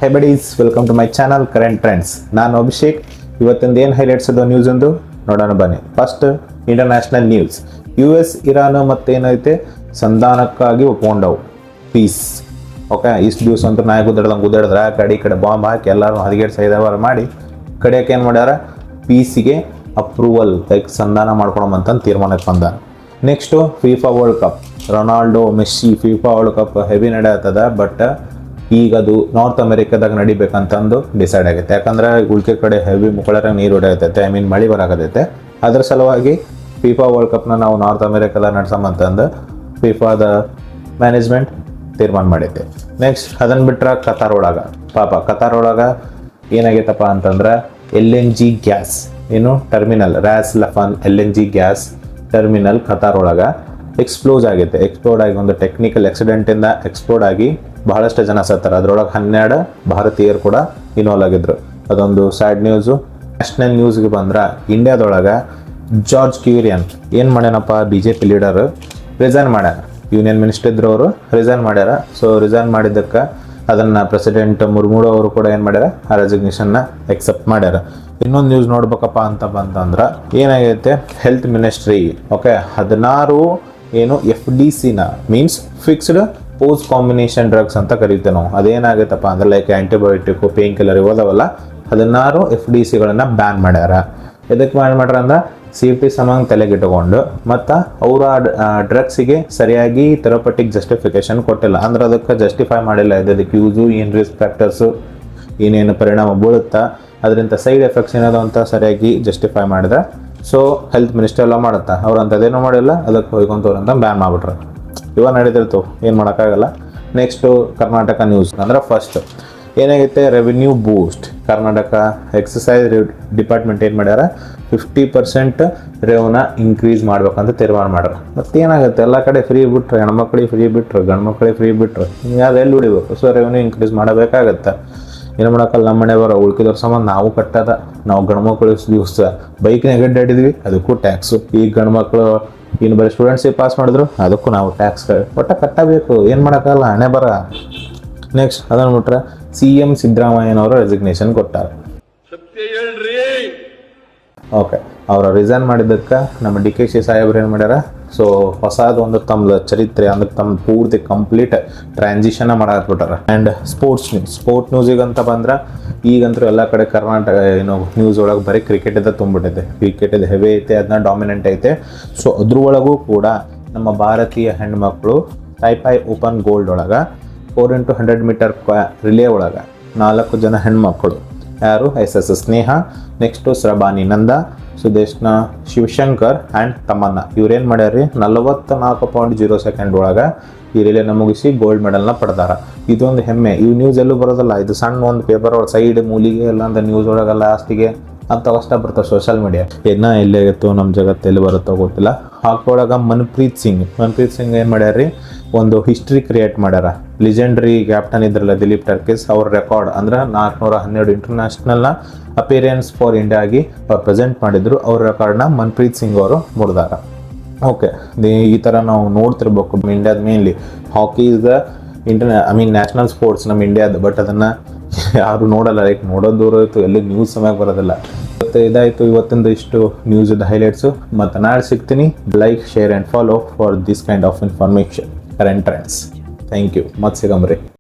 Hey buddies, welcome to my channel current trends. ನಾನು ಅಭಿಷೇಕ್. ಇವತ್ತಿಂದ ಏನು ಹೈಲೈಟ್ಸ್ ಅದು ನ್ಯೂಸ್ ಒಂದು ನೋಡೋಣ ಬನ್ನಿ. First international news. US Iran ಮತ್ತೇನೈತೆ ಸಂಧಾನಕ್ಕಾಗಿ ಒಪ್ಕೊಂಡವು, ಪೀಸ್. ಓಕೆ, ಇಷ್ಟು ದಿವಸ ಅಂತೂ ನಾಯಿ ಗುದ್ದಾಡಿದ್ರೆ ಆ ಕಡೆ ಬಾಂಬ್ ಹಾಕಿ ಎಲ್ಲರೂ ಹದಿಗೇಡು ಸೈದವಾರ ಮಾಡಿ ಕಡೆಯಕ್ಕೆ ಏನು ಮಾಡ್ಯಾರ, ಪೀಸಿಗೆ ಅಪ್ರೂವಲ್ ಲೈಕ್ ಸಂಧಾನ ಮಾಡ್ಕೊಳಮಂತ ತೀರ್ಮಾನಕ್ಕೆ ಬಂದ. Next FIFA world cup. Ronaldo, Messi FIFA world cup heavy ನಡೆಯತ್ತದ. ಬಟ್ ಈಗ ಅದು ನಾರ್ತ್ ಅಮೆರಿಕಾದಾಗ ನಡಿಬೇಕಂತಂದು ಡಿಸೈಡ್ ಆಗೈತೆ. ಯಾಕಂದ್ರೆ ಉಳ್ಕೆ ಕಡೆ ಹೆವಿ ಮುಕ್ಕಳರ ನೀರು ಹೊಡೆಯತೈತೆ, ಐ ಮೀನ್ ಮಳೆ ಬರಾಕತೈತೆ. ಅದ್ರ ಸಲುವಾಗಿ ಫಿಫಾ ವರ್ಲ್ಡ್ ಕಪ್ನ ನಾವು ನಾರ್ತ್ ಅಮೆರಿಕಾದಾಗ ನಡ್ಸಮಂತಂದು ಫಿಫಾದ ಮ್ಯಾನೇಜ್ಮೆಂಟ್ ತೀರ್ಮಾನ ಮಾಡೈತೆ. ನೆಕ್ಸ್ಟ್ ಅದನ್ನು ಬಿಟ್ರೆ ಕತಾರ್ ಒಳಗೆ ಏನಾಗೈತಪ್ಪ ಅಂತಂದ್ರೆ LNG ಗ್ಯಾಸ್ ಏನು terminal Ras Laffan LNG gas terminal Qatar ಒಳಗೆ ಎಕ್ಸ್ಪ್ಲೋಡ್ ಆಗಿ ಒಂದು ಟೆಕ್ನಿಕಲ್ ಆಕ್ಸಿಡೆಂಟಿಂದ ಎಕ್ಸ್ಪ್ಲೋಡ್ ಆಗಿ ಬಹಳಷ್ಟು ಜನ ಸತ್ತಾರೆ. ಅದರೊಳಗೆ 12 ಭಾರತೀಯರು ಕೂಡ ಇನ್ವಾಲ್ವ್ ಆಗಿದ್ರು. ಅದೊಂದು ಸ್ಯಾಡ್ ನ್ಯೂಸು. ನ್ಯಾಷನಲ್ ನ್ಯೂಸ್ಗೆ ಬಂದ್ರೆ ಇಂಡಿಯಾದೊಳಗೆ ಜಾರ್ಜ್ ಕ್ಯೂರಿಯನ್ ಏನು ಮಾಡ್ಯಾನಪ್ಪ, BJP ಲೀಡರ್ ರಿಸೈನ್ ಮಾಡ್ಯಾರ. ಯೂನಿಯನ್ ಮಿನಿಸ್ಟರ್ ಇದ್ರು, ಅವರು ರಿಸೈನ್ ಮಾಡ್ಯಾರ. ಸೊ ರಿಸೈನ್ ಮಾಡಿದ್ದಕ್ಕೆ ಅದನ್ನು ಪ್ರೆಸಿಡೆಂಟ್ ಮುರ್ಮು ಅವರು ಕೂಡ ಏನು ಮಾಡ್ಯಾರ, ಆ ರೆಸಿಗ್ನೇಷನ್ನ ಎಕ್ಸೆಪ್ಟ್ ಮಾಡ್ಯಾರ. ಇನ್ನೊಂದು ನ್ಯೂಸ್ ನೋಡ್ಬೇಕಪ್ಪ ಅಂತ ಬಂತಂದ್ರೆ ಏನಾಗೈತೆ, ಹೆಲ್ತ್ ಮಿನಿಸ್ಟ್ರಿ ಓಕೆ 16 ಏನು FDCನ means fixed post combination drugs ಅಂತ ಕರಿತೇವೆ ನಾವು. ಅದೇನಾಗೈತಪ್ಪ ಅಂದ್ರೆ ಲೈಕ್ ಆ್ಯಂಟಿಬಯೋಟಿಕ್, ಪೇನ್ ಕಿಲ್ಲರ್ ಇರೋದವಲ್ಲ, 16 FDCಗಳನ್ನು ಬ್ಯಾನ್ ಮಾಡ್ಯಾರ. ಎದಕ್ಕೆ ಬ್ಯಾನ್ ಮಾಡ್ಯಾರ ಅಂದ್ರೆ ಸೇಫ್ಟಿ ಸಮಾನ ತಲೆಗಿಟ್ಟುಕೊಂಡು ಮತ್ತು ಅವರ ಡ್ರಗ್ಸಿಗೆ ಸರಿಯಾಗಿ ಥೆರಪಟಿಕ್ ಜಸ್ಟಿಫಿಕೇಶನ್ ಕೊಟ್ಟಿಲ್ಲ. ಅಂದ್ರೆ ಅದಕ್ಕೆ ಜಸ್ಟಿಫೈ ಮಾಡಿಲ್ಲ, ಇದಕ್ಕೆ ಯೂಸು ಏನು ರಿಸ್ಕ್ ಫ್ಯಾಕ್ಟರ್ಸು ಏನೇನು ಪರಿಣಾಮ ಬೀಳುತ್ತಾ, ಅದರಿಂದ ಸೈಡ್ ಎಫೆಕ್ಟ್ಸ್ ಏನಾದ್ರು ಅಂತ ಸರಿಯಾಗಿ ಜಸ್ಟಿಫೈ ಮಾಡಿದ್ರೆ ಸೊ ಹೆಲ್ತ್ ಮಿನಿಸ್ಟರ್ ಎಲ್ಲ ಮಾಡುತ್ತಾ. ಅವ್ರು ಅಂಥದ್ದೇನೂ ಮಾಡಿಲ್ಲ, ಅದಕ್ಕೆ ಹೋಯ್ಕೊಂತವ್ರಂತ ಬ್ಯಾನ್ ಮಾಡಿಬಿಟ್ರು. ಇವಾಗ ನಡೀತಿರ್ತು, ಏನು ಮಾಡೋಕ್ಕಾಗಲ್ಲ. ನೆಕ್ಸ್ಟು ಕರ್ನಾಟಕ ನ್ಯೂಸ್ ಅಂದ್ರೆ ಫಸ್ಟ್ ಏನಾಗೈತೆ, ರೆವಿನ್ಯೂ ಬೂಸ್ಟ್. ಕರ್ನಾಟಕ ಎಕ್ಸಸೈಸ್ ಡಿಪಾರ್ಟ್ಮೆಂಟ್ ಏನು ಮಾಡ್ಯಾರ, 50% ರೆವ್ನ ಇನ್ಕ್ರೀಸ್ ಮಾಡ್ಬೇಕಂತ ತೀರ್ಮಾನ ಮಾಡ್ಯಾರ. ಮತ್ತೇನಾಗುತ್ತೆ, ಎಲ್ಲ ಕಡೆ ಫ್ರೀ ಬಿಟ್ರೆ, ಹೆಣ್ಮಕ್ಳಿಗೆ ಫ್ರೀ ಬಿಟ್ರು, ಗಂಡು ಮಕ್ಳಿಗೆ ಫ್ರೀ ಬಿಟ್ರು, ಹಿಂಗಾದ್ರೆ ಎಲ್ಲಿ ಉಳಿಬೇಕು. ಸೊ ರೆವೆನ್ಯೂ ಇನ್ಕ್ರೀಸ್ ಮಾಡಬೇಕಾಗತ್ತೆ. ಏನು ಮಾಡೋಕ್ಕಲ್ಲ, ನಮ್ಮ ಮನೆ ಬರೋ ಉಳ್ಕಿದವ್ರ ಸಂಬಂಧ ನಾವು ಕಟ್ಟದ. ನಾವು ಗಂಡು ಮಕ್ಕಳು ದಿವಸ ಬೈಕ್ನಾಗ ಅಡ್ಡಾಡಿದ್ವಿ, ಅದಕ್ಕೂ ಟ್ಯಾಕ್ಸು. ಈಗ ಗಂಡು ಮಕ್ಕಳು ಇನ್ನು ಬರೀ ಸ್ಟೂಡೆಂಟ್ಸಿಗೆ ಪಾಸ್ ಮಾಡಿದ್ರು, ಅದಕ್ಕೂ ನಾವು ಟ್ಯಾಕ್ಸ್ ಒಟ್ಟ ಕಟ್ಟಬೇಕು. ಏನು ಮಾಡೋಕ್ಕಲ್ಲ, ಹಣೆ ಬರ. ನೆಕ್ಸ್ಟ್ ಅದನ್ನು ಬಿಟ್ರೆ CM ಸಿದ್ದರಾಮಯ್ಯನವರು ರೆಸಿಗ್ನೇಷನ್ ಕೊಟ್ಟಾರ. ಓಕೆ, ಅವರ ರಿಸೈನ್ ಮಾಡಿದ್ದಕ್ಕೆ ನಮ್ಮ DKC ಸಾಹೇಬ್ರು ಏನು ಮಾಡ್ಯಾರ, ಸೊ ಹೊಸದು ಒಂದು ತಮ್ಮ ಚರಿತ್ರೆ ಅಂದ್ರೆ ತಮ್ಮ ಪೂರ್ತಿ ಕಂಪ್ಲೀಟ್ ಟ್ರಾನ್ಸಿಷನ್ ಮಾಡಾಕ್ಬಿಟ್ಟಾರ. ಆ್ಯಂಡ್ ಸ್ಪೋರ್ಟ್ ನ್ಯೂಸಿಗಂತ ಬಂದ್ರೆ ಈಗಂತೂ ಎಲ್ಲ ಕಡೆ ಕರ್ನಾಟಕ ಏನು ನ್ಯೂಸ್ ಒಳಗೆ ಬರೀ ಕ್ರಿಕೆಟಿಂದ ತುಂಬಿಟ್ಟಿದೆ. ಕ್ರಿಕೆಟಿದ ಹೆವಿ ಐತೆ, ಅದನ್ನ ಡಾಮಿನೆಂಟ್ ಐತೆ. ಸೊ ಅದ್ರೊಳಗೂ ಕೂಡ ನಮ್ಮ ಭಾರತೀಯ ಹೆಣ್ಮಕ್ಳು ಟೈಪೈ ಓಪನ್ ಗೋಲ್ಡ್ ಒಳಗೆ 4x100 ಮೀಟರ್ ರಿಲೇ ಒಳಗೆ 4 ಜನ ಹೆಣ್ಮಕ್ಳು, ಯಾರು SS Sneha, next Srabani Nanda, Sudeshna Shivashankar and Tamanna, ಇವ್ರೇನು ಮಾಡ್ಯಾರ್ರಿ 44.0 ಸೆಕೆಂಡ್ ಒಳಗೆ ಈ ರಿಲೇನ ಮುಗಿಸಿ ಗೋಲ್ಡ್ ಮೆಡಲ್ನ ಪಡೆದಾರ. ಇದೊಂದು ಹೆಮ್ಮೆ. ಇವು ನ್ಯೂಸ್ ಎಲ್ಲೂ ಬರೋದಲ್ಲ, ಇದು ಸಣ್ಣ ಒಂದು ಪೇಪರ್ ಒಳಗೆ ಸೈಡ್ ಮೂಲಿಗೆ ಎಲ್ಲ ಅಂತ ನ್ಯೂಸ್ ಒಳಗೆ ಲಾಸ್ಟಿಗೆ ಅಂತ ಕಷ್ಟ ಬರ್ತವೆ ಸೋಷಿಯಲ್ ಮೀಡಿಯಾ. ಏನೋ ಎಲ್ಲಾಗಿತ್ತು, ನಮ್ಮ ಜಗತ್ತೆಲ್ಲಿ ಬರುತ್ತೋ ಗೊತ್ತಿಲ್ಲ. ಹಾಕೊಳಗೆ ಮನ್ಪ್ರೀತ್ ಸಿಂಗ್ ಏನು ಮಾಡ್ಯಾರ್ರಿ, ಒಂದು ಹಿಸ್ಟ್ರಿ ಕ್ರಿಯೇಟ್ ಮಾಡ್ಯಾರ. ಲಿಜೆಂಡ್ರಿ ಕ್ಯಾಪ್ಟನ್ ಇದ್ರಲ್ಲ ದಿಲೀಪ್ ಟರ್ಕಿಸ್, ಅವ್ರ ರೆಕಾರ್ಡ್ ಅಂದ್ರೆ 412 ಇಂಟರ್ನ್ಯಾಷನಲ್ನ ಅಪಿಯರೆನ್ಸ್ ಫಾರ್ ಇಂಡಿಯಾ ಆಗಿ ಪ್ರೆಸೆಂಟ್ ಮಾಡಿದ್ರು. ಅವ್ರ ರೆಕಾರ್ಡ್ನ ಮನ್ಪ್ರೀತ್ ಸಿಂಗ್ ಅವರು ಮುರಿದಾರ. ಓಕೆ, ಈ ಥರ ನಾವು ನೋಡ್ತಿರ್ಬೇಕು. ಇಂಡಿಯಾದ mainly hockey is the national sports ನಮ್ಮ ಇಂಡಿಯಾದ. ಬಟ್ ಅದನ್ನು ಯಾರು ನೋಡಲ್ಲ, ಲೈಕ್ ನೋಡೋದು ದೂರ ಇತ್ತು, ಎಲ್ಲಿ ನ್ಯೂಸ್ ಸಮಯಕ್ಕೆ ಬರೋದಿಲ್ಲ. ಮತ್ತು ಇದಾಯಿತು ಇವತ್ತಿಂದ ಇಷ್ಟು ನ್ಯೂಸಿದ ಹೈಲೈಟ್ಸು. ಮತ್ತು ನಾಳೆ ಸಿಗ್ತೀನಿ. Like, share and follow for this kind of information current trends. Thank you. ಮತ್ತೆ ಸಿಗಮ್ರಿ.